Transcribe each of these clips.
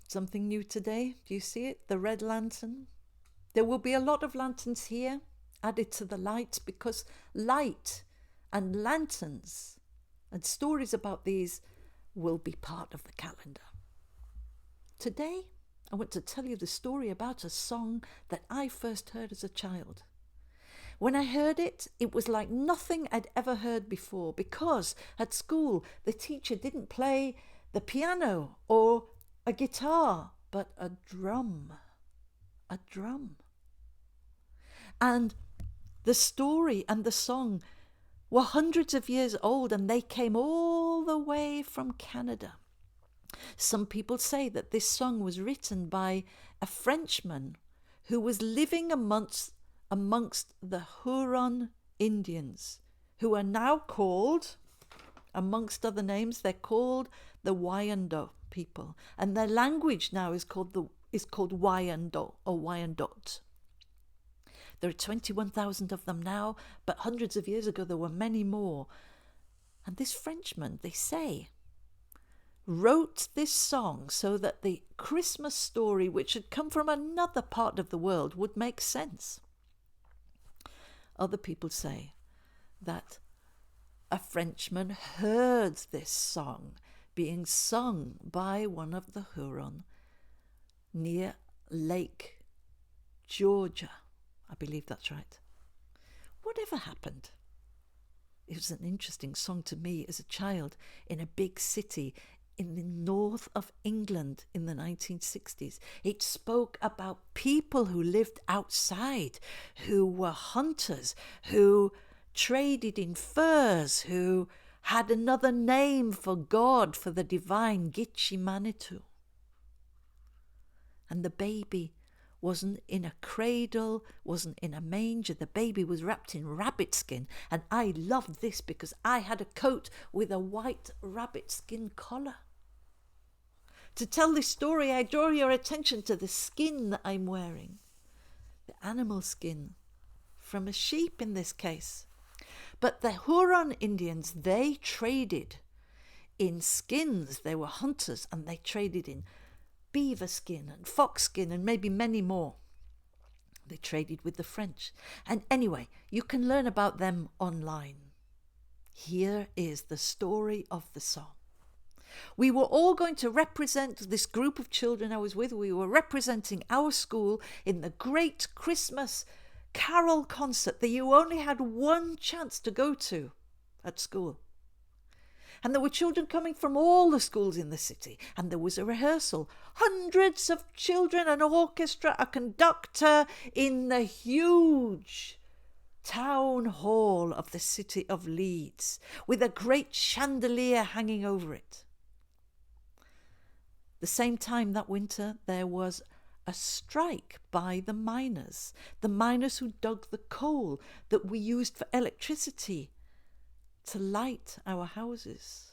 something new today. Do you see it? The red lantern. There will be a lot of lanterns here added to the lights, because light and lanterns and stories about these will be part of the calendar. Today, I want to tell you the story about a song that I first heard as a child. When I heard it, it was like nothing I'd ever heard before, because at school the teacher didn't play the piano or a guitar, but a drum. A drum. And the story and the song were hundreds of years old, and they came all the way from Canada. Some people say that this song was written by a Frenchman who was living amongst the Huron Indians, who are now called, amongst other names, they're called the Wyandot People, and their language now is called Wyandotte or Wyandotte. There are 21,000 of them now, but hundreds of years ago there were many more. And this Frenchman, they say, wrote this song so that the Christmas story, which had come from another part of the world, would make sense. Other people say that a Frenchman heard this song being sung by one of the Huron near Lake Georgia. I believe that's right. Whatever happened? It was an interesting song to me as a child in a big city in the north of England in the 1960s. It spoke about people who lived outside, who were hunters, who traded in furs, who had another name for God, for the divine Gitche Manitou. And the baby wasn't in a cradle, wasn't in a manger. The baby was wrapped in rabbit skin. And I loved this because I had a coat with a white rabbit skin collar. To tell this story, I draw your attention to the skin that I'm wearing. The animal skin, from a sheep in this case. But the Huron Indians, they traded in skins. They were hunters, and they traded in beaver skin and fox skin and maybe many more. They traded with the French. And anyway, you can learn about them online. Here is the story of the song. We were all going to represent this group of children I was with. We were representing our school in the great Christmas carol concert that you only had one chance to go to at school. And there were children coming from all the schools in the city. And there was a rehearsal. Hundreds of children, an orchestra, a conductor in the huge town hall of the city of Leeds, with a great chandelier hanging over it. The same time that winter, there was a strike by the miners who dug the coal that we used for electricity to light our houses.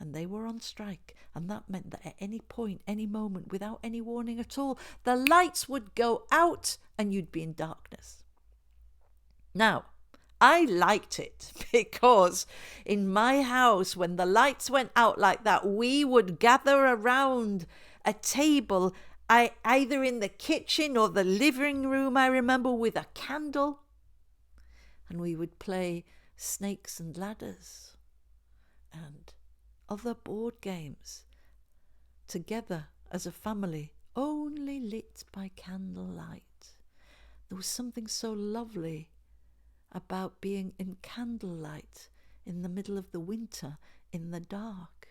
And they were on strike, and that meant that at any point, any moment, without any warning at all, the lights would go out and you'd be in darkness. Now, I liked it because in my house, when the lights went out like that, we would gather around a table, either in the kitchen or the living room, I remember, with a candle, and we would play snakes and ladders and other board games together as a family, only lit by candlelight. There was something so lovely about being in candlelight in the middle of the winter in the dark.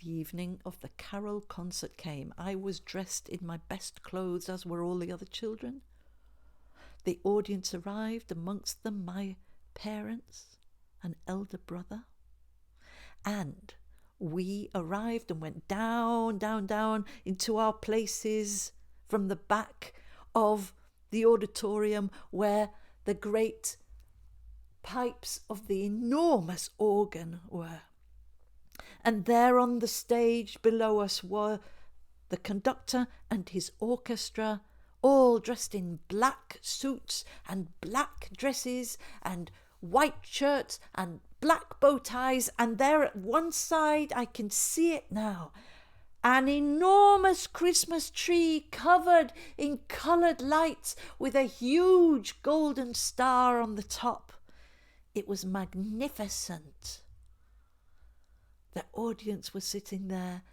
The evening of the carol concert came. I was dressed in my best clothes, as were all the other children. The audience arrived, amongst them my parents, an elder brother. And we arrived and went down into our places from the back of the auditorium, where the great pipes of the enormous organ were. And there on the stage below us were the conductor and his orchestra, all dressed in black suits and black dresses and white shirts and black bow ties, and there at one side, I can see it now, an enormous Christmas tree covered in coloured lights with a huge golden star on the top. It was magnificent. The audience was sitting there,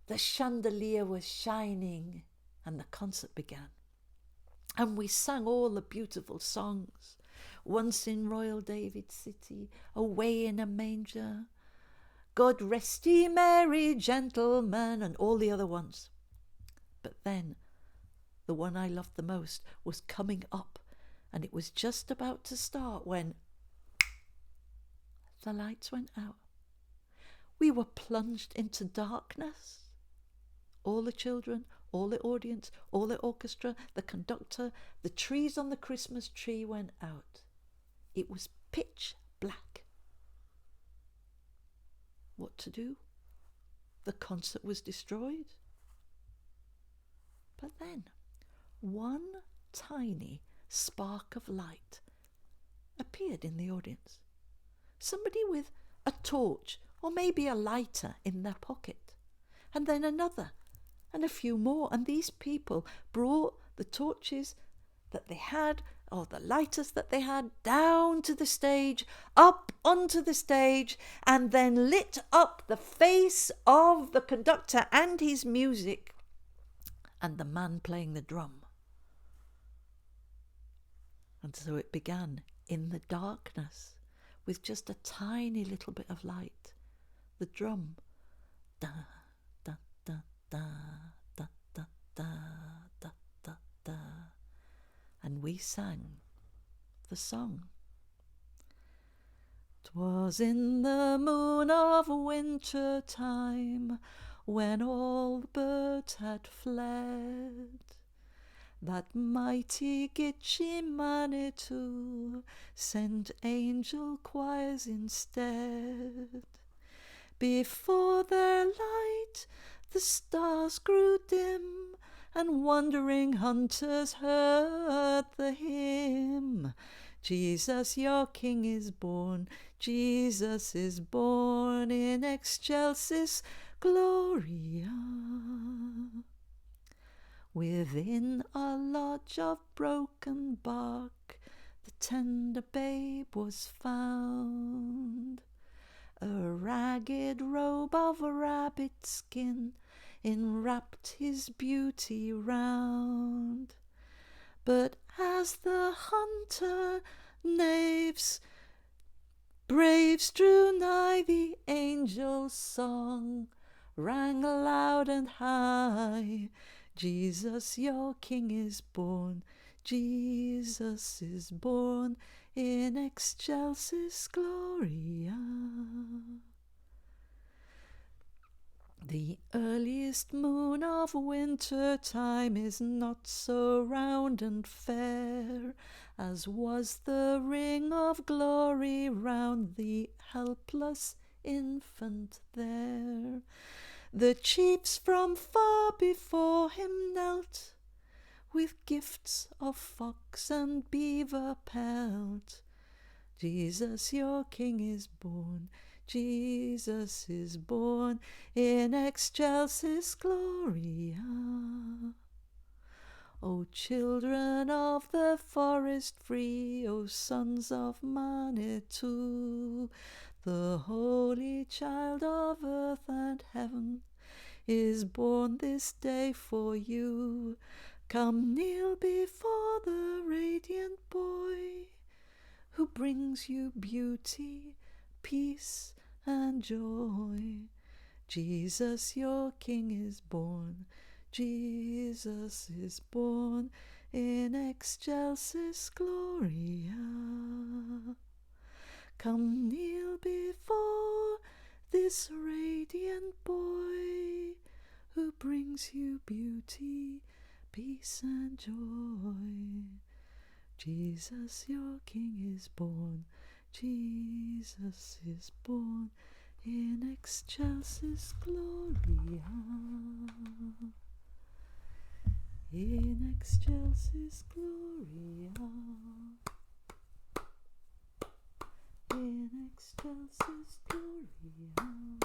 the chandelier was shining, and the concert began. And we sang all the beautiful songs. Once in Royal David City, Away in a Manger, God rest ye merry gentlemen, and all the other ones. But then the one I loved the most was coming up, and it was just about to start when the lights went out. We were plunged into darkness. All the children, all the audience, all the orchestra, the conductor, the trees on the Christmas tree went out. It was pitch black. What to do? The concert was destroyed. But then, one tiny spark of light appeared in the audience. Somebody with a torch or maybe a lighter in their pocket. And then another, and a few more. And these people brought the torches that they had, or the lighters that they had, down to the stage, up onto the stage, and then lit up the face of the conductor and his music and the man playing the drum. And so it began in the darkness with just a tiny little bit of light. The drum, da da da da da da da da da da, and we sang the song. 'Twas in the moon of winter time, when all the birds had fled, that mighty Gitchy Manitou sent angel choirs instead. Before their light the stars grew dim, and wandering hunters heard the hymn. Jesus, your King is born, Jesus is born in excelsis Gloria. Within a lodge of broken bark the tender babe was found. A ragged robe of rabbit skin enwrapped his beauty round. But as the hunter braves drew nigh, the angel's song rang loud and high. Jesus, your King is born, Jesus is born in excelsis Gloria. The earliest moon of winter time is not so round and fair as was the ring of glory round the helpless infant there. The chiefs from far before him knelt, with gifts of fox and beaver pelt. Jesus, your King is born, Jesus is born in excelsis Gloria. O children of the forest free, O sons of Manitou, the holy child of earth and heaven is born this day for you. Come kneel before the radiant boy, who brings you beauty, peace, and joy. Jesus, your King is born, Jesus is born in excelsis Gloria. Come kneel before this radiant boy, who brings you beauty, peace, and joy. Jesus, your King is born, Jesus is born in excelsis Gloria. In excelsis Gloria. in excelsis gloria.